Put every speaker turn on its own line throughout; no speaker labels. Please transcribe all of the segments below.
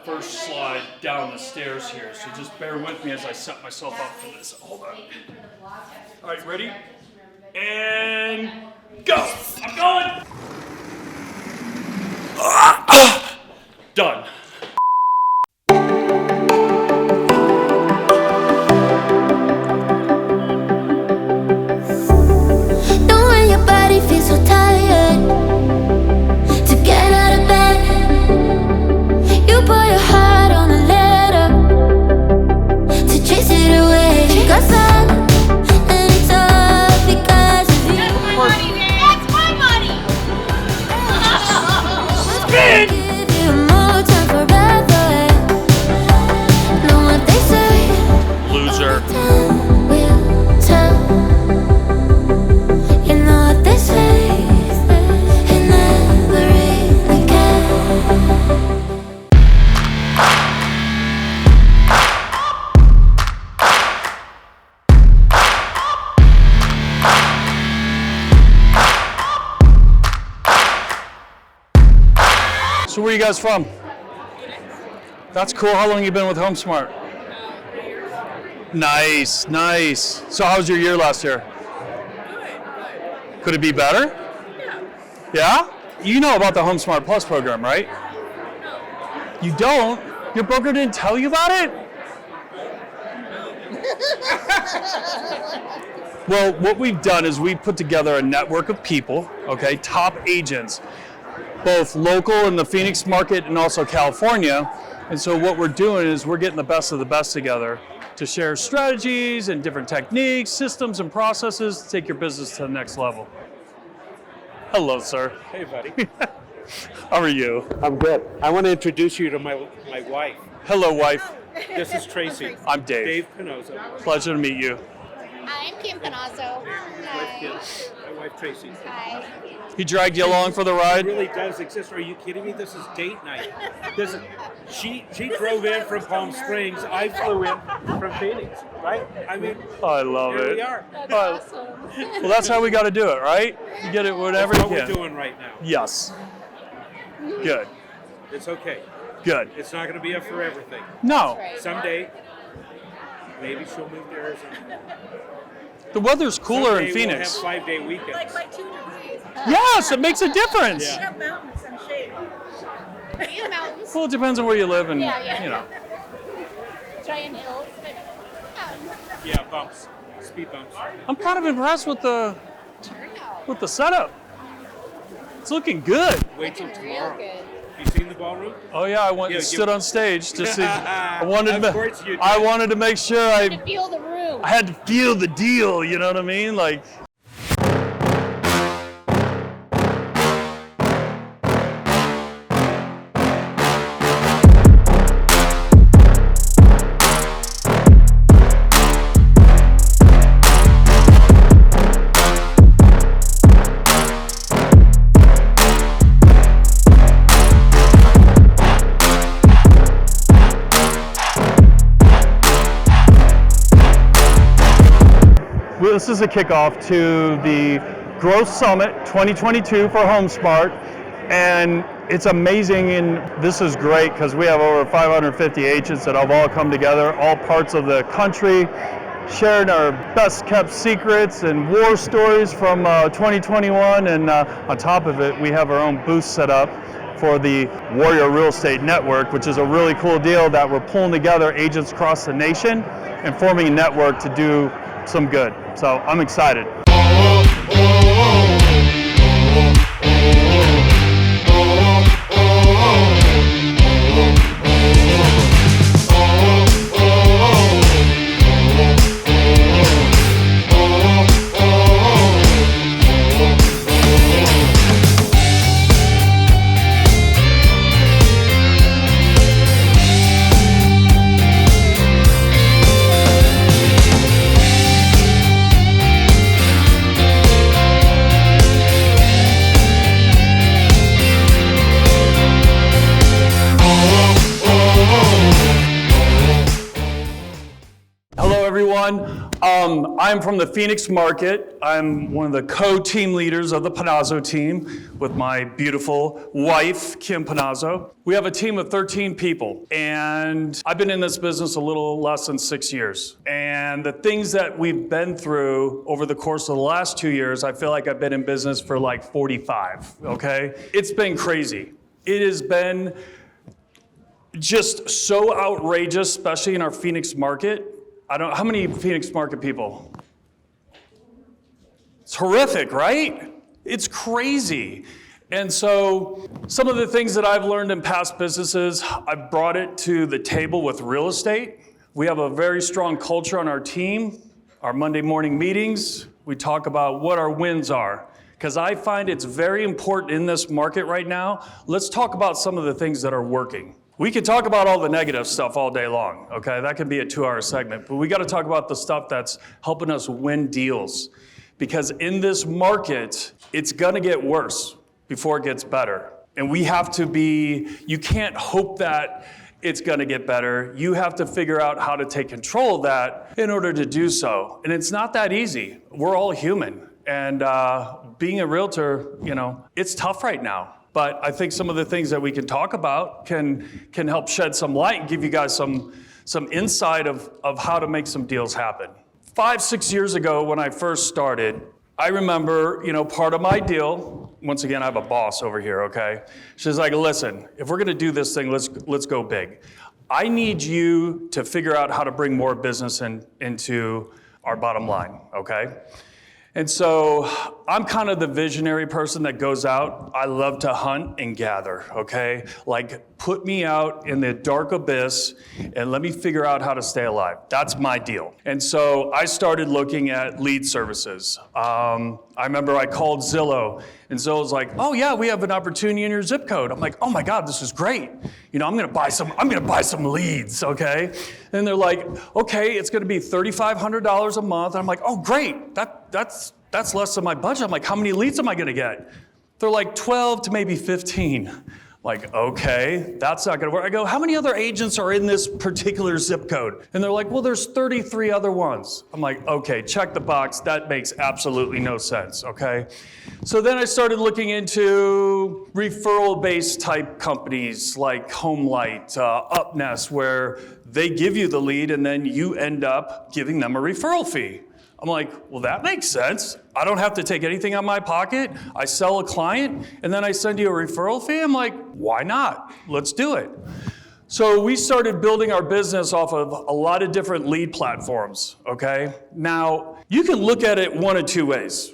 first slide down the stairs here, so just bear with me as I set myself up for this. Hold on. All right, ready? And go! I'm going! Done. So where are you guys from? That's cool. How long have you been with HomeSmart? Nice, nice. So how was your year last year? Good. Could it be better?
Yeah.
Yeah? You know about the HomeSmart Plus program, right?
No.
You don't? Your broker didn't tell you about it? Well, what we've done is we've put together a network of people, okay, top agents, both local in the Phoenix market and also California. And so what we're doing is we're getting the best of the best together to share strategies and different techniques, systems, and processes to take your business to the next level. Hello, sir.
Hey, buddy.
How are you?
I'm good. I want to introduce you to my wife.
Hello, wife.
This is Tracy.
I'm Dave.
Dave Panozzo.
Pleasure to meet you.
I'm Kim Panozzo. Hi.
My wife Tracy.
Hi.
He dragged you along for the ride?
It really does exist. Are you kidding me? This is date night. This is, she drove in from Palm Springs. I flew in from Phoenix, right? I mean,
I love
here
it.
we are.
That's awesome.
Well, that's how we got to do it, right? You get it whenever
That's
you
what
can.
we're doing right now.
Yes. Good.
It's okay.
Good.
It's not going to be a forever thing.
No.
Right.
Someday, maybe she'll move to Arizona.
The weather's cooler
Someday
in Phoenix.
We'll have 5-day weekends.
Like 2 degrees.
Yes, it makes a difference.
Yeah.
We have mountains and shade.
In the mountains.
Well, it depends on where you live and,
Yeah.
you know.
Giant hills. But,
Yeah, bumps. Speed bumps.
I'm kind of impressed with the setup. It's looking good.
Wait till
real
tomorrow.
good.
You seen the ballroom?
Oh yeah, I went and
Yeah,
stood on stage to see. I wanted
Of course you did.
I wanted to make sure
To feel the room.
I had to feel the deal, you know what I mean? Like, this is a kickoff to the Growth Summit 2022 for HomeSmart, and it's amazing, and this is great because we have over 550 agents that have all come together, all parts of the country, sharing our best kept secrets and war stories from 2021, and on top of it, we have our own booth set up for the Warrior Real Estate Network, which is a really cool deal that we're pulling together agents across the nation and forming a network to do some good. So I'm excited. I'm from the Phoenix market. I'm one of the co-team leaders of the Panozzo team with my beautiful wife, Kim Panozzo. We have a team of 13 people, and I've been in this business a little less than 6 years. And the things that we've been through over the course of the last 2 years, I feel like I've been in business for like 45, okay? It's been crazy. It has been just so outrageous, especially in our Phoenix market. How many Phoenix market people? It's horrific, right? It's crazy. And so some of the things that I've learned in past businesses, I've brought it to the table with real estate. We have a very strong culture on our team. Our Monday morning meetings, we talk about what our wins are. Because I find it's very important in this market right now. Let's talk about some of the things that are working. We can talk about all the negative stuff all day long, okay? That can be a 2-hour segment, but we gotta talk about the stuff that's helping us win deals. Because in this market, it's gonna get worse before it gets better. And we have to you can't hope that it's gonna get better. You have to figure out how to take control of that in order to do so. And it's not that easy. We're all human. And being a realtor, it's tough right now. But I think some of the things that we can talk about can help shed some light and give you guys some insight of how to make some deals happen. 5-6 years ago when I first started, I remember, part of my deal, once again, I have a boss over here, okay? She's like, listen, if we're gonna do this thing, let's go big. I need you to figure out how to bring more business into our bottom line, okay? And so I'm kind of the visionary person that goes out. I love to hunt and gather, okay? Like, put me out in the dark abyss and let me figure out how to stay alive. That's my deal. And so I started looking at lead services. I remember I called Zillow, and Zillow's like, oh yeah, we have an opportunity in your zip code. I'm like, oh my God, this is great. I'm gonna buy some leads, okay? And they're like, okay, it's gonna be $3,500 a month. And I'm like, oh great, that's less than my budget. I'm like, how many leads am I gonna get? They're like 12 to maybe 15. Like, okay, that's not gonna work. I go, how many other agents are in this particular zip code? And they're like, well, there's 33 other ones. I'm like, okay, check the box. That makes absolutely no sense, okay? So then I started looking into referral-based type companies like HomeLight, UpNest, where they give you the lead and then you end up giving them a referral fee. I'm like, well, that makes sense. I don't have to take anything out of my pocket. I sell a client, and then I send you a referral fee. I'm like, why not? Let's do it. So we started building our business off of a lot of different lead platforms, okay? Now, you can look at it one of two ways.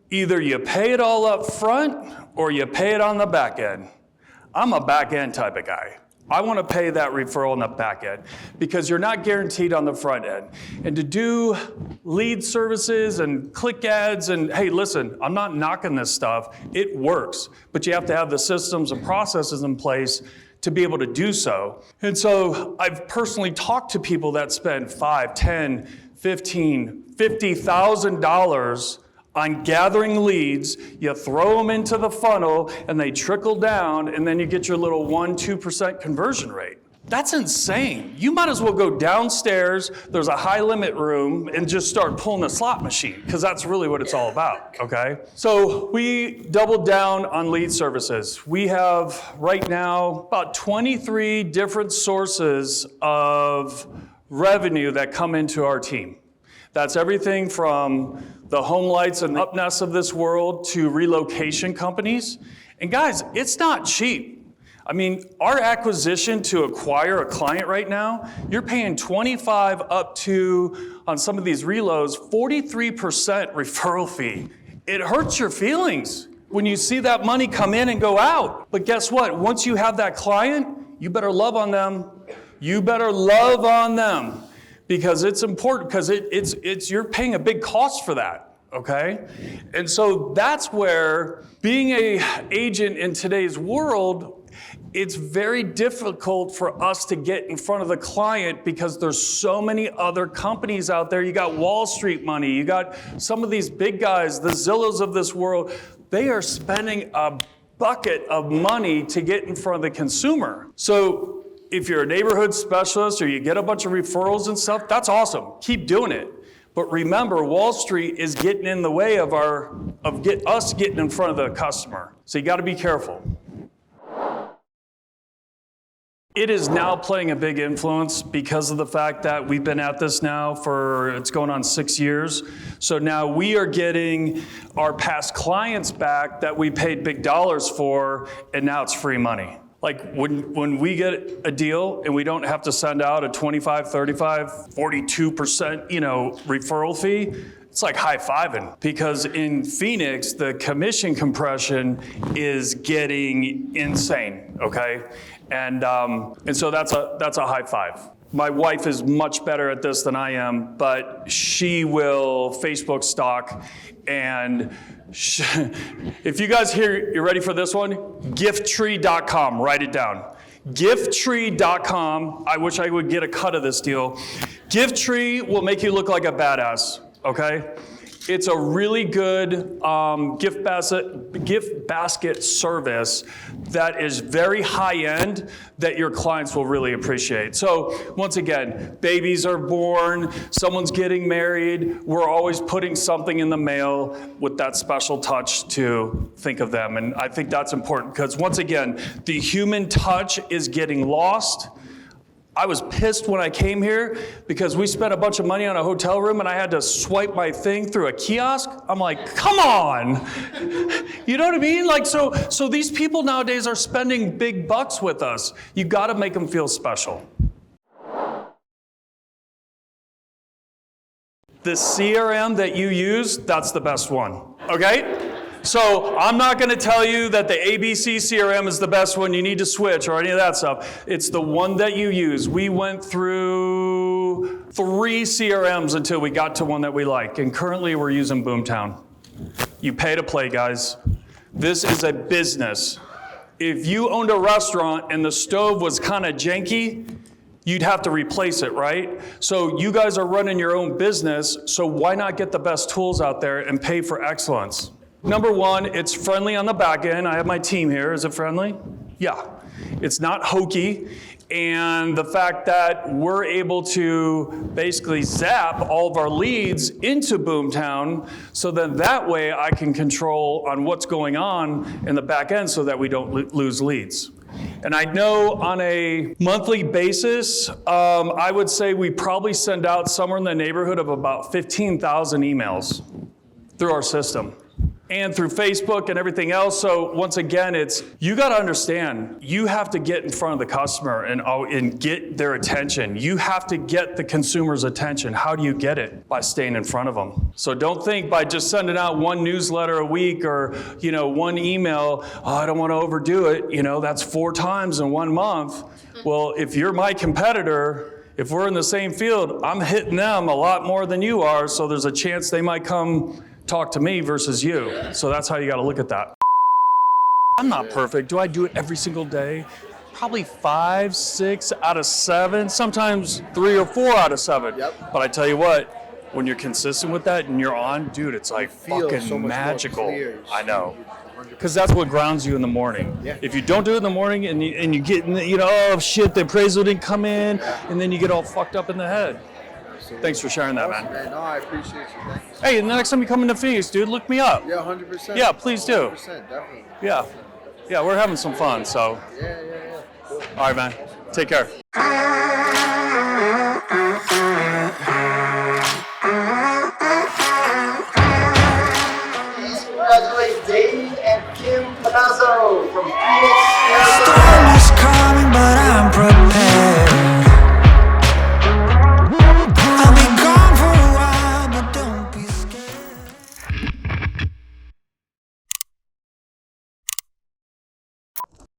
Either you pay it all up front, or you pay it on the back end. I'm a back end type of guy. I want to pay that referral on the back end because you're not guaranteed on the front end. And to do lead services and click ads and, hey, listen, I'm not knocking this stuff. It works, but you have to have the systems and processes in place to be able to do so. And so I've personally talked to people that spend $5,000, $10,000, $15,000, $50,000 on gathering leads. You throw them into the funnel and they trickle down, and then you get your little 1-2% conversion rate. That's insane. You might as well go downstairs, there's a high limit room, and just start pulling a slot machine, because that's really what it's all about, okay? So we doubled down on lead services. We have right now about 23 different sources of revenue that come into our team. That's everything from the HomeLights and UpNests of this world to relocation companies. And guys, it's not cheap. I mean, our acquisition to acquire a client right now, you're paying 25 up to, on some of these reloads, 43% referral fee. It hurts your feelings when you see that money come in and go out. But guess what? Once you have that client, you better love on them. You better love on them. Because it's important, because it's you're paying a big cost for that, okay? And so that's where being an agent in today's world, it's very difficult for us to get in front of the client because there's so many other companies out there. You got Wall Street money, you got some of these big guys, the Zillows of this world. They are spending a bucket of money to get in front of the consumer. So if you're a neighborhood specialist or you get a bunch of referrals and stuff, that's awesome. Keep doing it. But remember, Wall Street is getting in the way of us getting in front of the customer. So you got to be careful. It is now playing a big influence because of the fact that we've been at this now it's going on 6 years. So now we are getting our past clients back that we paid big dollars for, and now it's free money. Like when we get a deal and we don't have to send out a 25, 35, 42%, referral fee, it's like high-fiving, because in Phoenix, the commission compression is getting insane, okay? And so that's a high five. My wife is much better at this than I am, but she will Facebook stalk, and if you guys here, you're ready for this one? Gifttree.com, write it down. Gifttree.com, I wish I would get a cut of this deal. Gifttree will make you look like a badass, okay? It's a really good gift basket service that is very high end that your clients will really appreciate. So once again, babies are born, someone's getting married, we're always putting something in the mail with that special touch to think of them. And I think that's important because once again, the human touch is getting lost. I was pissed when I came here because we spent a bunch of money on a hotel room and I had to swipe my thing through a kiosk. I'm like, come on. You know what I mean? Like, so these people nowadays are spending big bucks with us. You got to make them feel special. The CRM that you use, that's the best one, okay? So I'm not going to tell you that the ABC CRM is the best one, you need to switch or any of that stuff. It's the one that you use. We went through 3 CRMs until we got to one that we like, and currently we're using Boomtown. You pay to play, guys. This is a business. If you owned a restaurant and the stove was kind of janky, you'd have to replace it, right? So you guys are running your own business, so why not get the best tools out there and pay for excellence? Number one, it's friendly on the back end. I have my team here. Is it friendly? Yeah. It's not hokey. And the fact that we're able to basically zap all of our leads into Boomtown, so then that way I can control on what's going on in the back end so that we don't lose leads. And I know on a monthly basis, I would say we probably send out somewhere in the neighborhood of about 15,000 emails through our system. And through Facebook and everything else. So once again, you got to understand, you have to get in front of the customer and get their attention. You have to get the consumer's attention. How do you get it? By staying in front of them. So don't think by just sending out one newsletter a week or one email, oh, I don't want to overdo it. That's 4 times in 1 month. Well, if you're my competitor, if we're in the same field, I'm hitting them a lot more than you are. So there's a chance they might come talk to me versus you. So that's how you got to look at that. I'm not perfect. Do I do it every single day? Probably 5, 6 out of 7, sometimes 3 or 4 out of 7. Yep. But I tell you what, when you're consistent with that and you're on, dude, it's like fucking so magical. I know. Because that's what grounds you in the morning. Yeah. If you don't do it in the morning and you get, oh shit, the appraisal didn't come in, and then you get all fucked up in the head. Thanks for sharing that, man.
No, I appreciate you. Thanks.
Hey, the next time you come into Phoenix, dude, look me up.
Yeah, 100%.
Yeah, please do.
100%, definitely.
Yeah, we're having some fun, so.
Yeah. Cool.
All right, man. Take care.